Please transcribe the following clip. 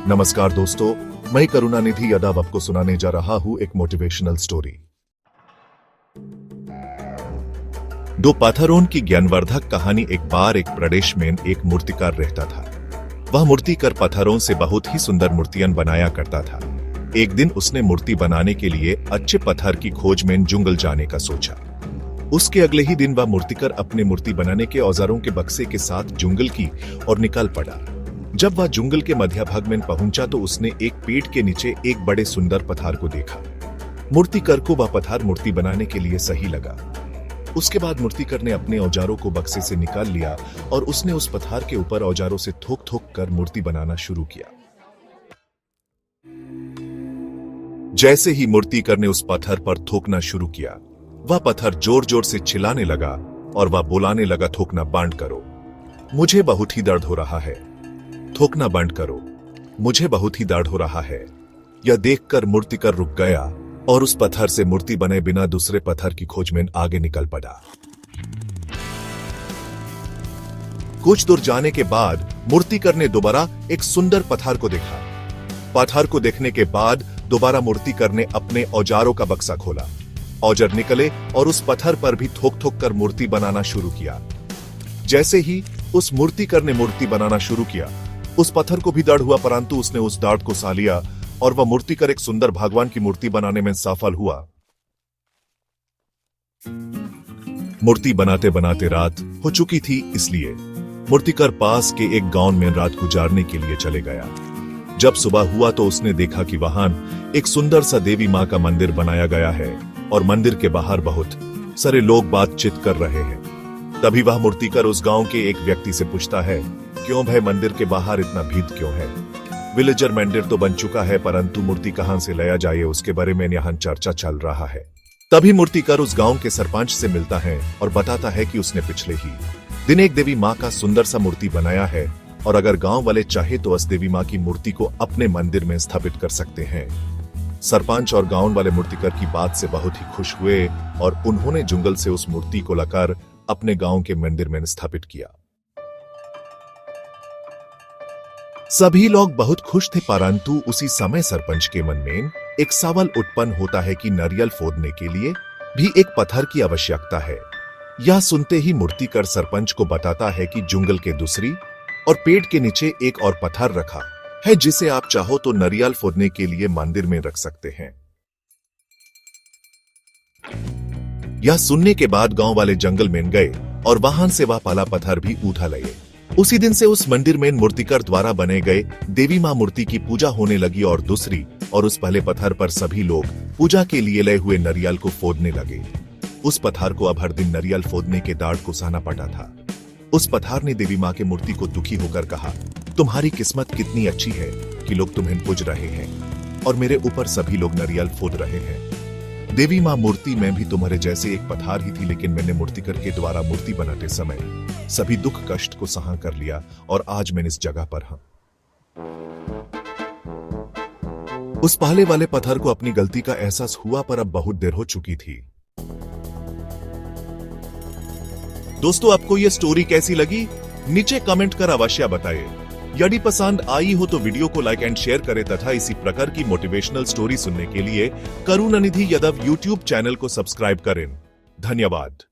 नमस्कार दोस्तों, मैं करुणानिधि यादव आपको सुनाने जा रहा हूं एक मोटिवेशनल स्टोरी। दो पत्थरों की ज्ञानवर्धक कहानी। एक बार एक प्रदेश में एक मूर्तिकार रहता था। वह मूर्तिकार पत्थरों से बहुत ही सुंदर मूर्तियां बनाया करता था। एक दिन उसने मूर्ति बनाने के लिए अच्छे पत्थर की खोज में जंगल जाने का सोचा। उसके अगले ही दिन वह मूर्तिकार अपने मूर्ति बनाने के औजारों के बक्से के साथ जंगल की और निकल पड़ा। जब वह जंगल के मध्य भाग में पहुंचा तो उसने एक पेड़ के नीचे एक बड़े सुंदर पत्थर को देखा। मूर्तिकार को वह पत्थर मूर्ति बनाने के लिए सही लगा। उसके बाद मूर्तिकार ने अपने औजारों को बक्से से निकाल लिया और उसने उस पत्थर के ऊपर औजारों से ठोक ठोक कर मूर्ति बनाना शुरू किया। जैसे ही मूर्तिकार ने उस पत्थर पर ठोकना शुरू किया, वह पत्थर जोर जोर से चिल्लाने लगा और वह बुलाने लगा, ठोकना बंद करो, मुझे बहुत ही दर्द हो रहा है। ठोकना बंद करो, मुझे बहुत ही दर्द हो रहा है। यह देखकर मूर्तिकार रुक गया और उस पत्थर से मूर्ति बने बिना दूसरे पत्थर की खोज में आगे निकल पड़ा। कुछ दूर जाने के बाद मूर्तिकार ने दोबारा एक सुंदर पत्थर को देखा। पत्थर को देखने के बाद दोबारा मूर्तिकार ने अपने औजारों का बक्सा खोला। औजार निकले और उस पत्थर पर भी ठोक ठोक कर मूर्ति बनाना शुरू किया। जैसे ही उस मूर्तिकार ने मूर्ति बनाना शुरू किया, उस पत्थर को भी दर्द हुआ, परंतु उसने उस दर्द को सह लिया और वह मूर्तिकार एक सुंदर भगवान की मूर्ति बनाने में सफल हुआ। मूर्ति बनाते बनाते रात हो चुकी थी, इसलिए मूर्तिकार पास के एक गांव में रात गुजारने के लिए चले गया। जब सुबह हुआ तो उसने देखा कि वहां एक सुंदर सा देवी मां का मंदिर बनाया गया है और मंदिर के बाहर बहुत सारे लोग बातचीत कर रहे हैं। तभी वह मूर्तिकार उस गांव के एक व्यक्ति से पूछता है, क्यों भाई, मंदिर के बाहर इतना भीड़ क्यों है? विलेजर मंदिर तो बन चुका है, परंतु मूर्ति कहां से लाया जाए उसके बारे में यहां चर्चा चल रहा है। तभी मूर्तिकार उस गांव के सरपंच से मिलता है और बताता है कि उसने पिछले ही दिन एक देवी मां का सुंदर सा मूर्ति बनाया है और अगर गांव वाले चाहे तो उस देवी मां की मूर्ति को अपने मंदिर में स्थापित कर सकते हैं। सरपंच और गांव वाले मूर्तिकार की बात से बहुत ही खुश हुए और उन्होंने जंगल से उस मूर्ति को लाकर अपने गांव के मंदिर में स्थापित किया। सभी लोग बहुत खुश थे, परंतु उसी समय सरपंच के मन में एक सवाल उत्पन्न होता है कि नारियल फोड़ने के लिए भी एक पत्थर की आवश्यकता है। यह सुनते ही मूर्तिकार सरपंच को बताता है कि जंगल के दूसरी और पेड़ के नीचे एक और पत्थर रखा है जिसे आप चाहो तो नारियल फोड़ने के लिए मंदिर में रख सकते हैं। यह सुनने के बाद गांव वाले जंगल में गए और वहां से वह पला पत्थर भी उठा लिए। उसी दिन से उस मंदिर में मूर्तिकार द्वारा बने गए देवी मां मूर्ति की पूजा होने लगी और दूसरी और उस पहले पत्थर पर सभी लोग पूजा के लिए लए हुए नारियल को फोड़ने लगे। उस पत्थर को अब हर दिन नारियल फोड़ने के दर्द को सहना पड़ा था। उस पत्थर ने देवी मां के मूर्ति को दुखी होकर कहा, तुम्हारी किस्मत कितनी अच्छी है कि लोग तुम्हें पूज रहे हैं और मेरे ऊपर सभी लोग नारियल फोड़ रहे हैं। देवी मां, मूर्ति में भी तुम्हारे जैसे एक पत्थर ही थी, लेकिन मैंने मूर्तिकार के द्वारा मूर्ति बनाते समय सभी दुख कष्ट को सहा कर लिया और आज मैं इस जगह पर हूं। उस पहले वाले पत्थर को अपनी गलती का एहसास हुआ, पर अब बहुत देर हो चुकी थी। दोस्तों, आपको यह स्टोरी कैसी लगी? नीचे कमेंट कर अवश्य बताएं। यदि पसंद आई हो तो वीडियो को लाइक एंड शेयर करें तथा इसी प्रकार की मोटिवेशनल स्टोरी सुनने के लिए करुणानिधि यादव यूट्यूब चैनल को सब्सक्राइब करें। धन्यवाद।